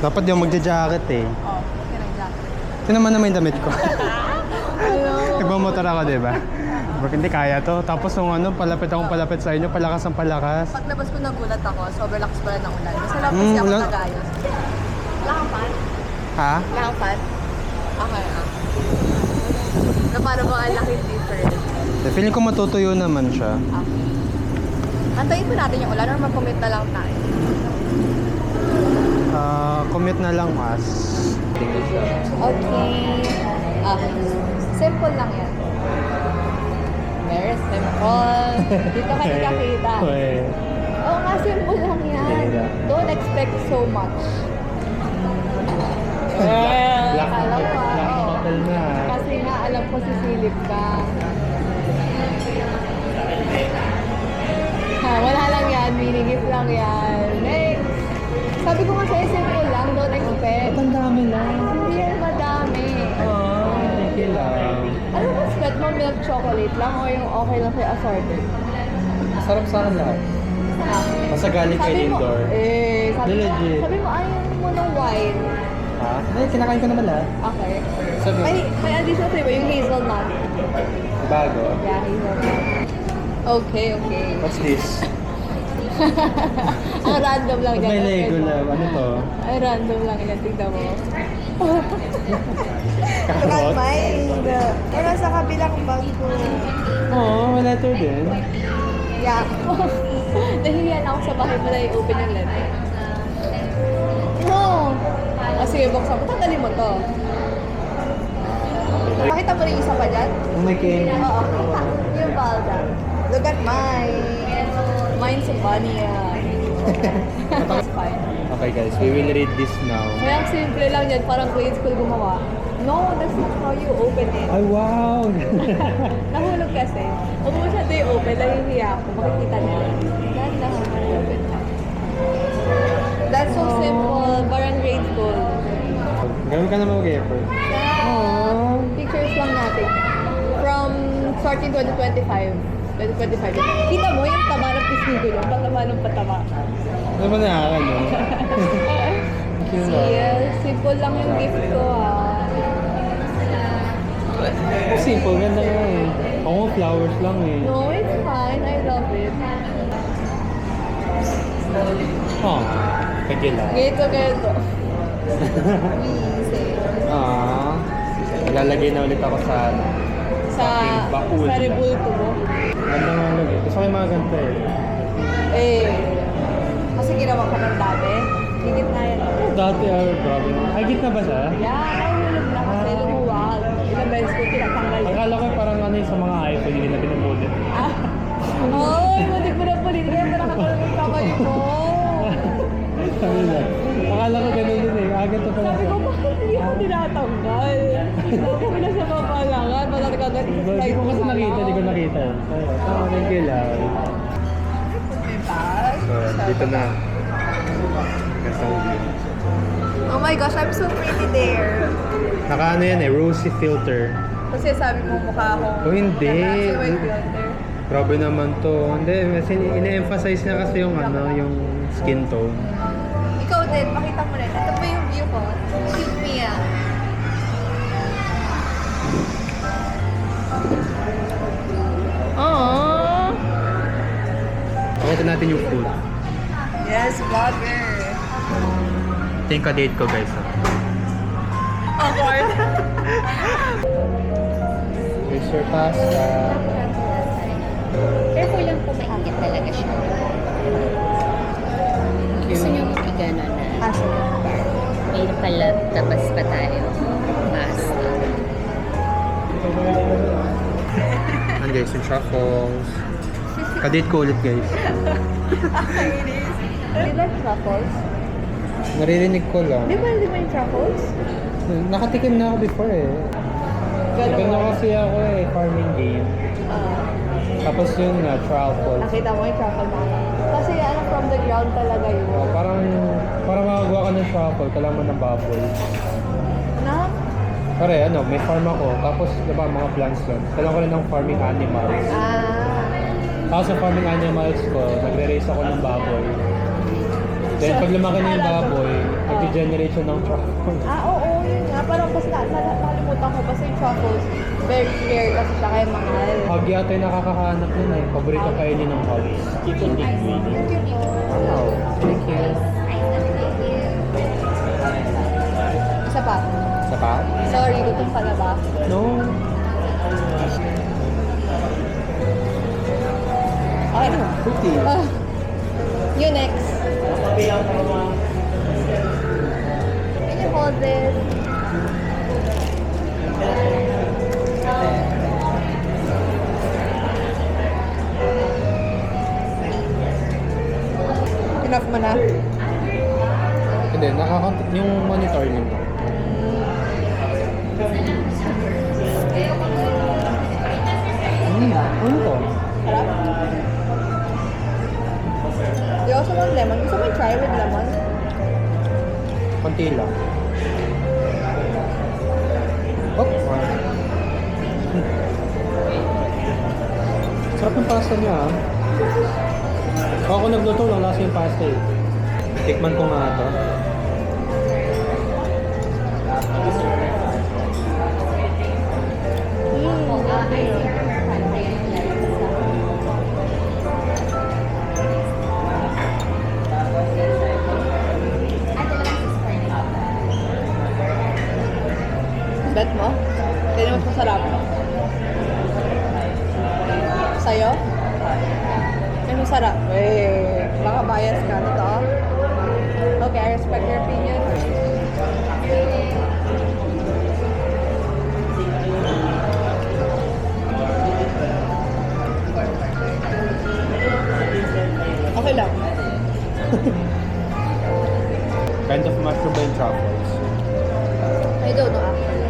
Dapat yung magja-jacket eh. Oh, okay ng jacket. Ito naman yung damit ko. Hello. Nagmamotor ako, di ba? Bakit hindi kaya to? Tapos nung ano, palapit akong palapit sa inyo, palakas ang palakas. Paglabas ko nagulat ako, sobrang lakas pala ng ulan. Basta lang kasi ako ulan. nagayos. Wala kang fan? Ha? Wala kang fan? Okay, Na parang mga laking difference. Feeling ko matutuyo naman siya. Okay. Antayin po natin yung ulan or mag-commit na lang tayo. Commute na lang, mas. Okay. Simple lang yan. Very simple. Dito ka nakakita. Oo nga, simple lang yan. Don't expect so much. Akala ko, kasi nga alam ko sisilip ka. Wala lang yan, minigit lang yan. Next! Sabi ko nga sa'yo, simple lang, don't expect. Ang dami lang. Hindi yan madami. Okay lang. Ano ba sweat mo, milk chocolate lang o yung okay lang sa'yo assorted? Sarap sa akin lahat. Basta galing kay Lindor. Sabi mo, ayaw mo ng wine. Ha? Ay, kinakain ko naman lahat. Okay. Sabi. May additional flavor, yung hazelnut. Bago. Yeah, hazelnut. Okay. What's this? Ang random lang Pag yan. may Lego na, ano to? Ay, random lang yan. Tignan mo. Carrot? Mind. Pero sa kabilang bag ko. Oo, may letter din. Yeah. Nahihiyan ako sa bahay mo na i-open yung letter. No! Sige, buksan mo. Tanggalin mo to. Pakita mo rin isa pa dyan? Oh my God. Oo. Yung balda. Look at mine. Mine's a bunny. That's fine. Okay guys, we will read this now. Kaya ang simple lang yan. Parang grade school gumawa. No, that's not how you open it. Ay, wow! Nahulog kasi. Huwag mo siya tayo open. Nahihiya ako. Makikita nila. That's not how you open it. That's so simple. Parang grade school. Gawin ka naman mag-effort. Pictures lang natin. From starting 2025. 2025. Kita mo yung tama ng pisngo yung patama ng patama. Ano ba nakakal, no? Simple lang yung gift ko Simple, ganda nga eh. Ako flowers lang eh. No, it's fine. I love it. Oh, kagila. Ganito. Lalagay na ulit ako sa aking bakul. Sa rebulto mo. Ganda nga lagi. Gusto ko yung mga ganito eh. Kasi ginawa ko ng dami. Higit na yan. Dati grabe. Ay, gitna ba siya? Yeah, nahulog na kasi lumuwag. Ilang beses ko tinatanggal. Akala ko parang ano yung sa mga iPhone, hindi na pinabulit. Hindi ko na pulit. Kaya parang katulog yung kamay mo. Sabi na. Akala ko ganun din eh. Agad to pala. Sabi ko, bakit hindi ako tinatanggal? Sabi ko na sa mapalangan. Matatagagad. Hindi ko kasi nakita, hindi ko nakita. Thank you lang. So, dito na. Gastong view. Oh my gosh, I'm so pretty there. Naka ano yan eh, rosy filter. Kasi sabi mo mukha akong... Oh, hindi. Kasi white filter. Grabe naman to. Hindi, kasi ina-emphasize niya kasi yung ano, yung skin tone. Ikaw din, pakita mo rin. Ito pa yung view ko. Cute me Aww. Pakita natin yung food. Yes, vlogger. Ito yung ka-date ko guys. Awkward. Here's your pasta. Careful lang po, mainit talaga siya. Gusto niyo mag-igano na may palabas pa tayo. Pasta. And guys, yung truffles. Ka-date ko ulit guys. Do you like truffles? Naririnig ko lang. Di ba hindi mo yung truffles? Nakatikim na ako before eh. Tikim na kasi ako eh, farming game. Tapos yun nga, truffles. Nakita mo yung truffle mo. Kasi ano, from the ground talaga yun. Parang makagawa ka ng truffle, kailangan mo ng bubble. Na? Pare, ano, may farm ako. Tapos, diba, mga plants lang. Kailangan ko rin ng farming animals. Tapos sa farming animals ko, nagre-raise ako ng baboy. Then pag lumaki na yung baboy, mag-generate siya ng truffle. Oo, yun nga. Parang kasi nakalimutan ko kasi yung truffles, very rare kasi siya kaya mahal. Hog yata yung nakakahanap nun eh. Paborito kainin ng hogs. Chicken linguine. Wow. Thank you. Isa pa. Isa pa? Sorry, gutom ka na ba? No. Okay na. Pretty. You next. Can you hold this? Enough mo na. Hindi, yung monitor nyo. Ano to? Harap. You also want lemon. Gusto mo try with lemon? Konti lang. Oh! Sarap ng pasta niya ah. Ako nagluto lang lasa yung pasta eh. Tikman ko nga ito. Bet mo? Hindi naman masarap. Sa'yo? Ay, masarap. Eh, baka bias ka na to. Okay, I respect your opinion. Okay lang. Kind of mushroom and truffles. I don't know actually.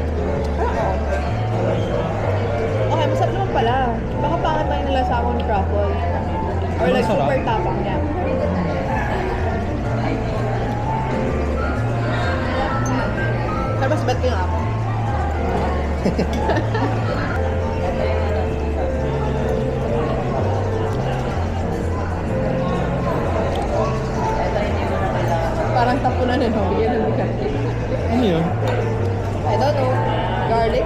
Okay, masarap naman pala. Baka pangit pa yung nalasa akong truffle. Or like Masarap. super tapang niya. Pero mas bet ko yung ako. Parang tapunan na no? Bigyan ng bigat. Ano yun? I don't know. Garlic?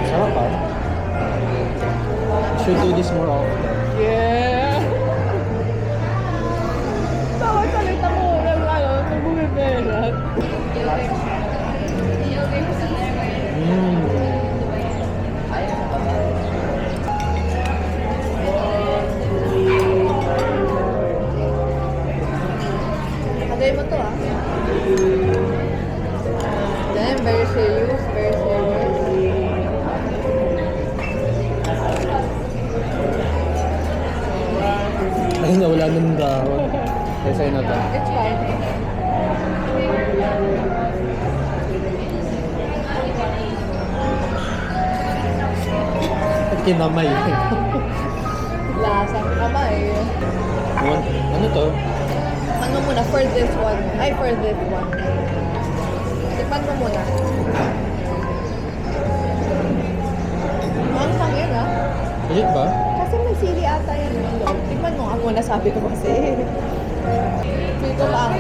Sarap ah. Should do this more often. Yeah! Bakit salit ako ng ano, ng bumibelat? Mm. Agay mo to ah. Then, very serious, very serious. Ay, nawala na ng dahon. Kaya sa'yo na to. It's fine. At kinamay. Lasang kamay. Ano to? Ano muna, for this one. Ay, for this one. Tikman mo muna. Ang hangin ah. Legit ba? Kasi may sili ata yan. Tikman mo nga muna, sabi ko kasi. Feel ko pa ang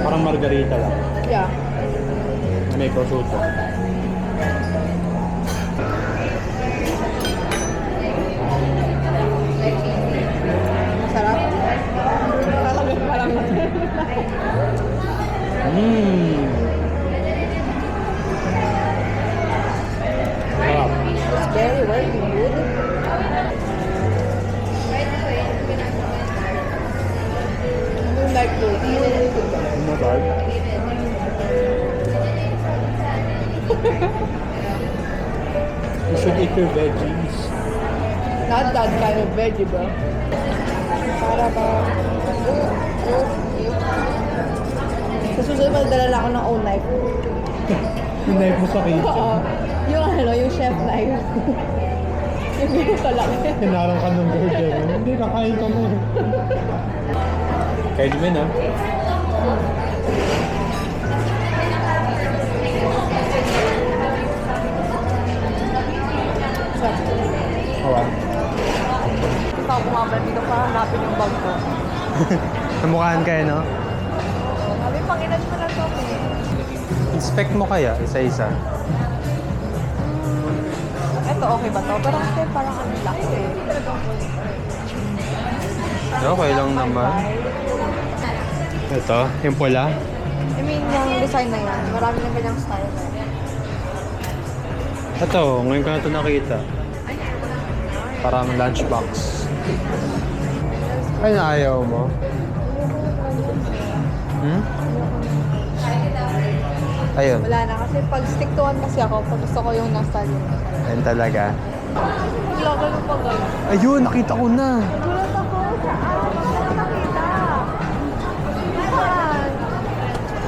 Parang margarita lang. Yeah. May prosciutto. Masarap. Kakabit pa lang. Mmm. Sarap. It's very working good. I don't like those. Masarap. You should eat your veggies. Not that kind of veggie, bro. Para ba? Sa susunod, magdala lang ako ng own knife. Yung knife mo sa kitchen. Oo. Yung ano, yung chef knife. Yung ganito lang. Hinarang ka ng burger. Hindi, kakain ka mo. Kaya di ba na? Awa. Ito ako kumabal dito para hanapin yung bag ko. Namukhaan kayo, no? Sabi, panginan mo na to eh. Inspect mo kaya, isa-isa. Ito, okay ba to? Pero kasi parang ang laki eh. Okay lang naman. Ito, yung pula. I mean, yung design na yan. Marami ng ganyang style eh. Ito, ngayon ko na ito nakita. Parang lunchbox. Ay, naayaw mo? Hmm? Ayun. Wala na kasi pag stick to one kasi ako, pag gusto ko yung nostalgia. Ayun talaga. Wala ka nung pag Ayun, nakita ko na. Gulat ako. Saan? Saan nakita? Saan?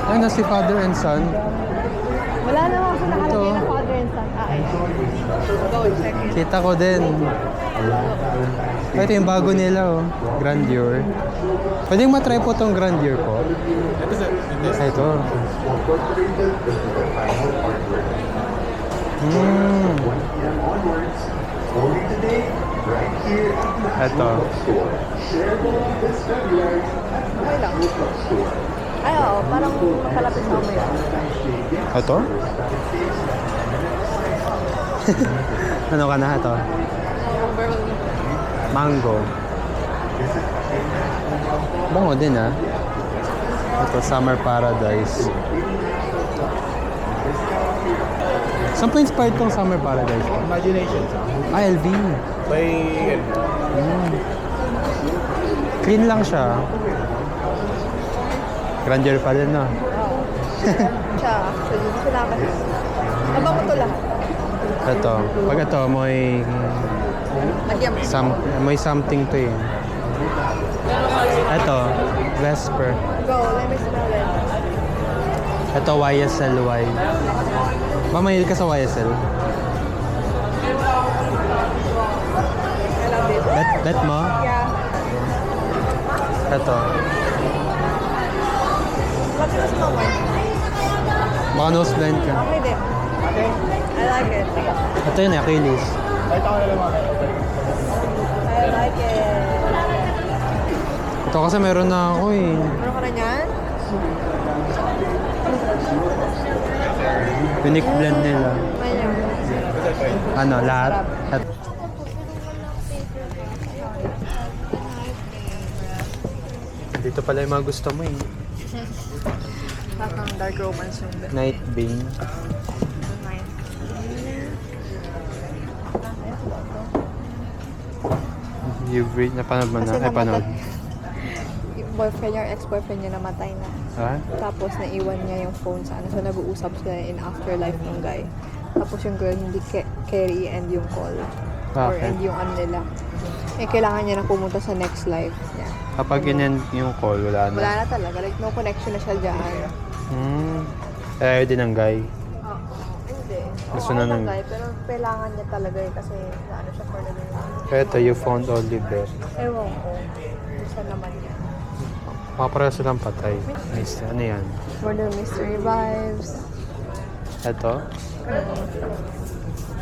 Ay, na si father and son. Wala naman ako nakalagay Ito. na father and son. Ayan. Go, check it. Kita ko din. Ay, ito yung bago nila, oh. Grandeur. Pwede yung matry po itong Grandeur po. Ay, ito. Ito. Okay lang. Ay, oo. Parang makalapit sa amoy. Ito? Ano ka na ito? Overwhelming. Mango. Bango din, ah. Ito, Summer Paradise. Saan po inspired tong Summer Paradise? Imagination. Ah, LV. By Clean lang siya. Grandeur pa din, no? Siya, actually. Salamat. Mabango to lahat. Ito. Pag ito, Magyam. may something to eh. Ito, Vesper. Go, let me smell it. Ito, YSLY. Ba, mahilig ka sa YSL? I love it. Bet mo? Yeah. Ito. What's the smell like? Baka nose blind ka. Okay din. I like it. Ito yun, Achilles. Kahit ako nila mga I like it. Ito kasi meron na ako eh. Meron ka na niyan? Unique blend nila. Ayun. Ano, lahat? Dito pala yung mga gusto mo eh. Parang dark romance yung bit. Night Bane. You've read, napanood mo na? Kasi Ay, panood. Yung boyfriend niya or ex-boyfriend niya namatay na. Ha? Tapos naiwan niya yung phone sa ano. So nag-uusap sila in afterlife ng guy. Tapos yung girl hindi carry and yung call. Or Okay. end yung ano nila. Eh kailangan niya na pumunta sa next life niya. Kapag in-end yung call, wala na. Wala na talaga. Like no connection na siya dyan. Ayaw din ng guy. Oo. Hindi. Gusto Oo, na na ng- guy. Pero kailangan niya talaga eh. Kasi ano siya for the day. Ito, you found Oliver. Ewan ko. Gusto naman niya. Makapareho silang patay. Nice. Ano yan? Murder mystery vibes. Ito?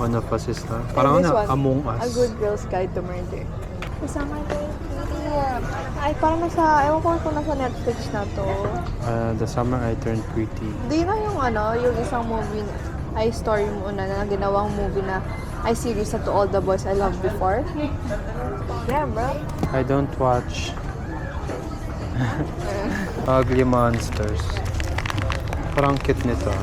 One of Us is Love. Parang This ano, one, Among A Us. Good Girl's Guide to Murder. Kasama ko yung ay, parang nasa, ewan ko kung nasa Netflix na to. The Summer I Turned Pretty. Di na yung ano, yung isang movie, ay story mo na ginawang movie na ay series na To All the Boys I Loved Before. Yeah, bro. I don't watch Ugly Monsters. Parang cute nito.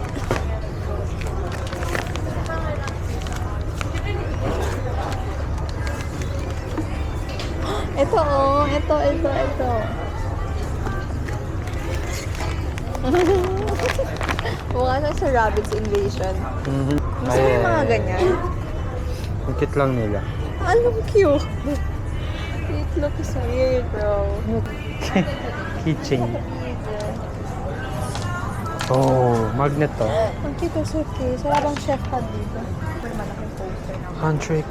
Ito oh, ito. Mukha na sa Rabbids Invasion. Gusto mo yung mga ganyan? Ang cute lang nila. Alam, cute. It looks weird, bro. Keychain. Oh, magnet to. Ang cute ang suitcase. Wala bang chef pad dito? May malaking poster na. Huntrix.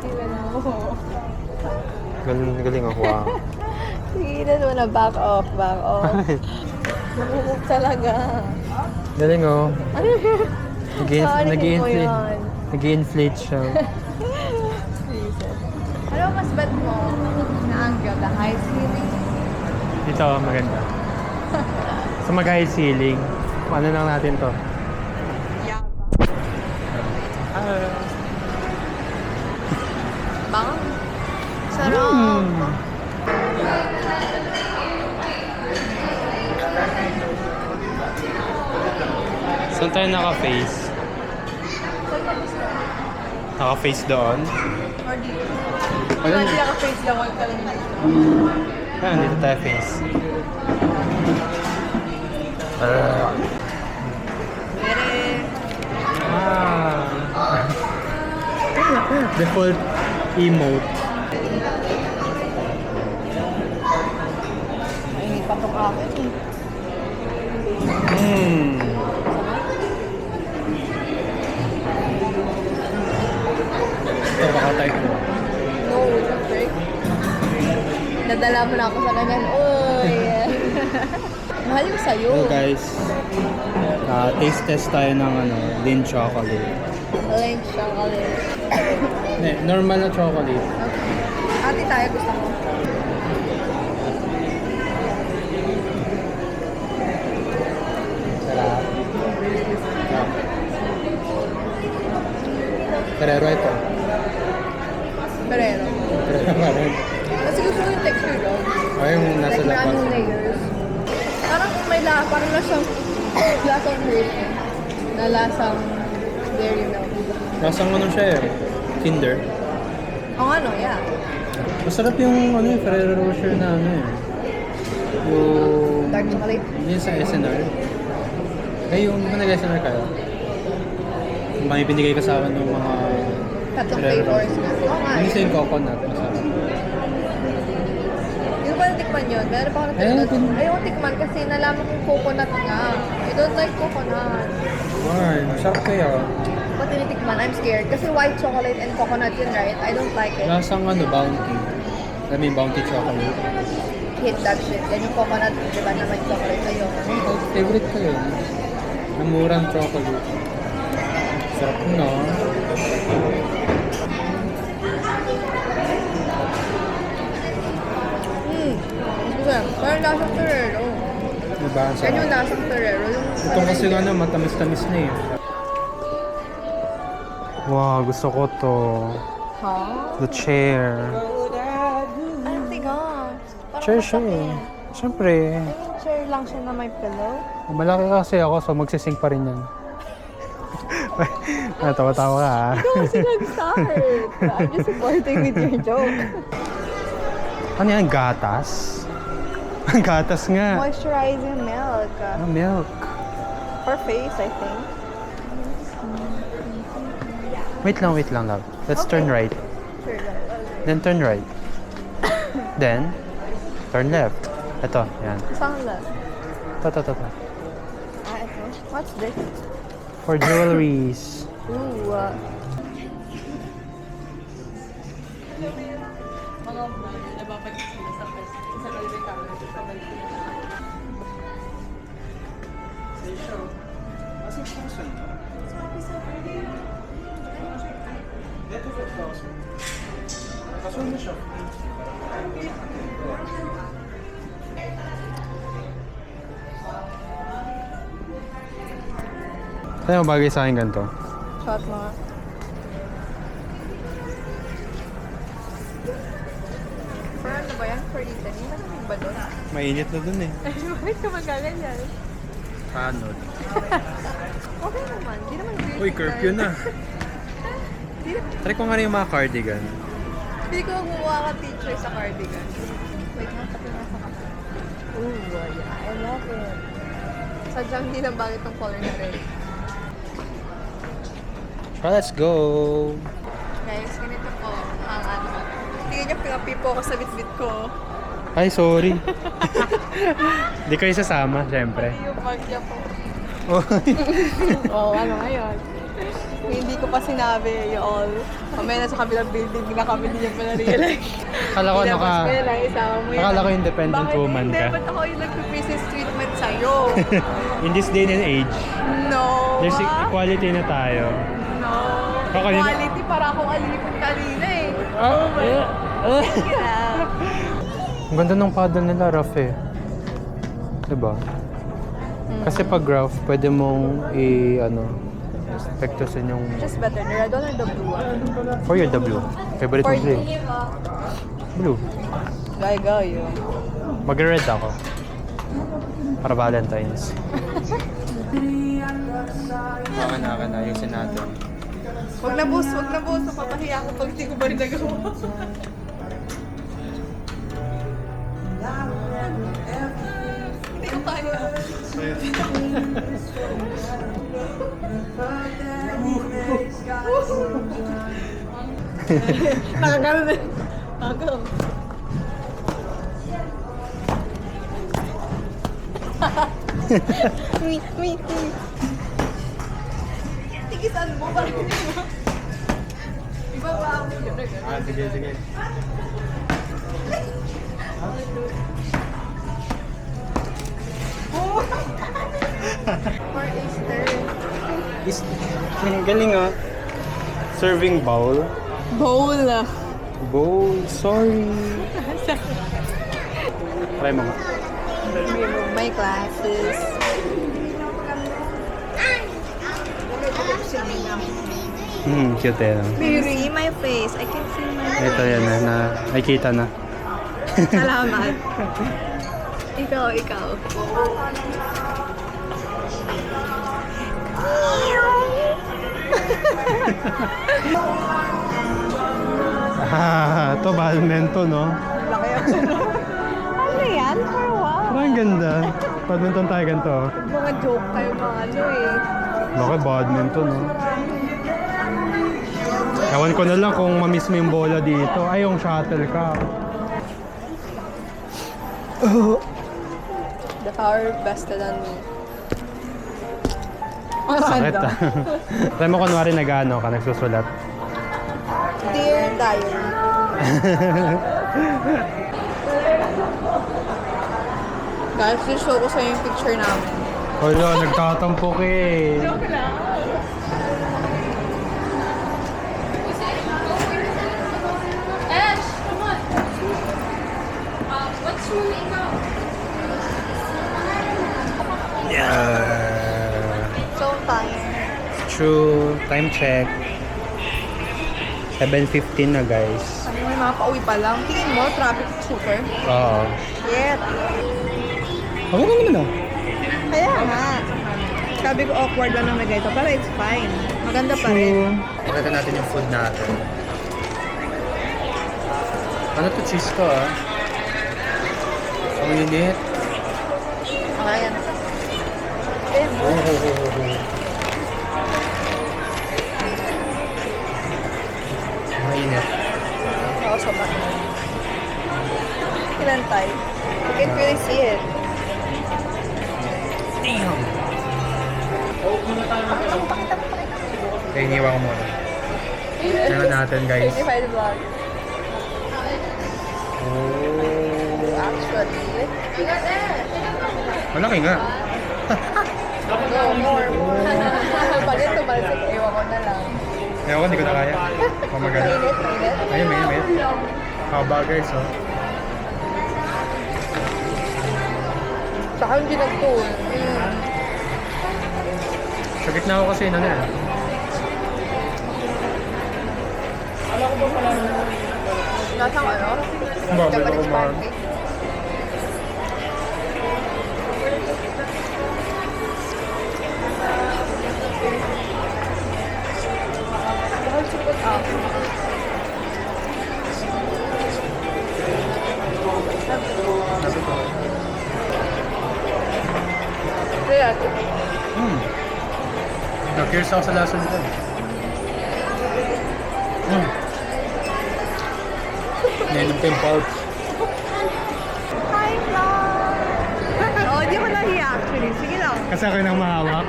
Tingnan mo. Galing ako. Wow. Sige mo na, back off. Namumog talaga. Galing oh. Sorry mo yun. Nag-inflate siya. Ano mas bet mo na angle? The high ceiling? Dito, maganda. So mag-high ceiling. Ano lang natin to? Bang? Sarap. Saan tayo naka-face? Naka-face doon? Or dito? Wala. Hindi naka-face lang ako ka lang dito. Ah, dito tayo face. Mere. Ah. Default emote. Ay, hindi pa itong akin eh. Ito baka type mo. No, syempre. Nadala mo na ako sa ganyan. Uy! Mahal yung sa'yo. Hello guys. Taste test tayo ng Lindt chocolate. Link chocolate. Normal na chocolate. Okay. Ate tayo gusto mo. Sarap. Ferrero ito. Ferrero. Ferrero. Kasi gusto ko yung texture doon. O yung nasa Like labas. maraming layers. Parang may parang lasang milk. Na lasang dairy milk. Lasang siya eh. Kinder. Oo ano, yeah. Masarap yung Ferrero Rocher na yung Dark chocolate. yun sa SNR. Yung nag-SNR kayo? Yung mga binigay kasama ng mga Tatlong Ferrero flavors Rocher. na. Oo nga. Yung isa yung coconut. Masarap. Hindi ko pa natikman yun. Meron pa ako natikman. Ayaw tikman kasi nalaman kong coconut nga. I don't like coconut. Why? Masarap kaya. Pag tinitikman, I'm scared. Kasi white chocolate and coconut yun, right? I don't like it. Lasang bounty. I mean, bounty chocolate. Hate that shit. Yan yung coconut, di ba, na may chocolate sa'yo. Favorite ko yun. Ang murang chocolate. Sarap no? Parang lasang Ferrero. Diba? Ang Yan sarap. yung lasang Ferrero. Yung Ito kasi matamis-tamis na eh. Wow, gusto ko to. Ha? The chair. Ay, tigas. Parang Chair siya masakit. eh. Siyempre. Ay, chair lang siya na may pillow. Malaki kasi ako, so magsising pa rin yan. Tawa-tawa ka ha. Ikaw kasi nag-start. I'm just supporting with your joke. Ano yan? Gatas? Gatas nga. Moisturizing milk. Milk. For face, I think. Wait lang, love. Let's Okay. turn right. Sure, okay. Then turn right. Then, turn left. Ito, yan. Saan lang? Ito. Ah, ito. What's this? For jewelries. Ooh. Kaya bagay sa akin ganito. Shot mo nga. For ano ba yan? For eating? Malamig ba doon? Mainit na dun eh. Bakit ka magaganyan? Paano? Okay naman. Di naman great. Uy, curfew na. Try ko nga rin yung mga cardigan. Hindi ko gumawa ka teacher sa cardigan. Wait nga, pati nasa kamay. Ooh, yeah. I love it. Sadyang hindi lang bakit tong color na red. So, let's go! Guys, ganito po ang ano. Tingnan niyo, pinapipo ko sa bitbit ko. Ay, sorry. Di kayo sasama, syempre. Pati yung bag niya po. Oh. Oo, ano ngayon? Hindi ko pa sinabi all. Mamaya na sa kabilang building na kami hindi niya pa na-realize. Akala ko Ilabas naka... mo yan, isama mo yan. Akala ko independent Bakit woman hindi? ka. Ba't ako yung nagpe-princess treatment sa'yo? In this day and age, No. there's equality na tayo. No. Ako kanina- Quality para akong alipin kanina eh. Yeah. Ang ganda ng paddle nila, Raf eh. Diba? Kasi pag Raf, pwede mong spektusin yung... Just better, the red one or the blue one? For you, the blue. Favorite mo blue. Blue. Gayo. Mag-red ako. Para Valentine's. Akan na. Ayusin natin. Wag na boss. Napapahiya ako pag hindi ko ba rin nagawa. Hindi ko kaya. Nakagano na. Agaw. Wait. Tigisan mo para hindi mo. Iba ba ako yun? Sige. For Easter. Galing ah. Serving bowl. Bowl. Bowl, sorry. Try mo nga. My glasses. Cute eh. No? Can you see my face? I can see my face. Ito yan na nakikita na. Salamat. Ikaw. Ito badminton, no? Laki ako. Ano yan? For what? Parang ganda. Badminton tayo ganito. Mga joke tayo mga ano eh. Laki badminton, no? Ewan ko na lang kung mamiss mo yung bola dito. Ay, yung shuttlecock. The power vested on me. Sakit ah. Try mo kunwari nag-ano ka, nagsusulat. Dear Diary. Guys, show ko sa'yo yung picture namin. Hala, nagtatampok eh. Joke lang. Ash, come on. What's room ikaw? Yeah. So tired. True. Time check. 7:15 na guys. Ano may mga pauwi pa lang. Tingin mo, traffic super. Oo. Shit. Okay naman na. Kaya nga. Sabi ko awkward lang naman ganito, pero it's fine. Maganda pa rin. Pakita natin yung food natin. Ano to cheese to ah? Ang init. Ayan. Ayan. Ang init. Oo, soba. Ilan tayo? You can really see it. Damn! Kaya iniwan ko muna. Tingnan natin guys. 35 vlog. Oh. Actually. Malaki nga. No, more. Pag ito, balik. Ewan ko na lang. Ewan ko, hindi ko na kaya. Pamagana. Mainit. Ayun, mainit. Haba guys, oh. Saka hindi nag-tool. Sa gitna ako kasi, ano yan. Nasang ano? Bago Japanese ako pancake. I'll check it out. Kaya, Na-curious ako sa lasa nito. Nainom ko yung pulp. hi vlog! Oo, di ko nahiya actually. Sige lang. Kasi ako yung mahawak.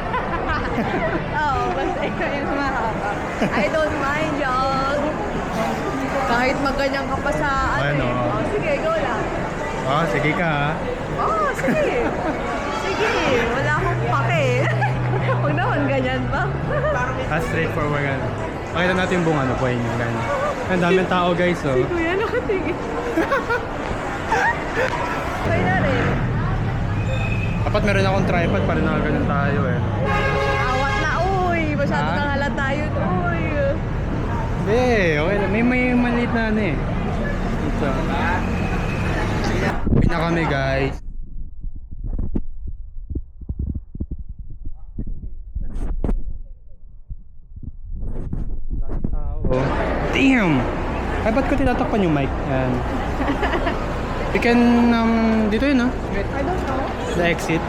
Oo, basta ikaw yung mahaba. I don't mind, y'all. Kahit magganyan ka pa sa Ano? Oh, sige, go lang. Oh, sige ka ha. Oh, sige. Sige, wala akong pake. Huwag naman ganyan ba? Straightforward yan. Pakita natin yung buong ano po inyo. Ganyan. Ang daming tao guys oh. Si Kuya nakatingin. Kaya na rin. Dapat meron akong tripod para nakaganon tayo eh. Awat na, uy. Masyado Ha? nang halata yun, uy. Hindi, okay lang. May maliit na ano eh. Ito. Uwi na kami guys. Daming tao. Damn! Ay, ba't ko tinatakpan yung mic? Yan. We can, dito yun, no? I don't know. The exit.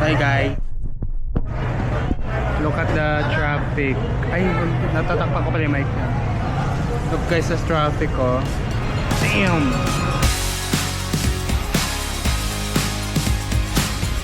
Hi, guys. Look at the traffic. Ay, natatakpan ko pala yung mic niya. Look guys sa traffic, oh. Damn!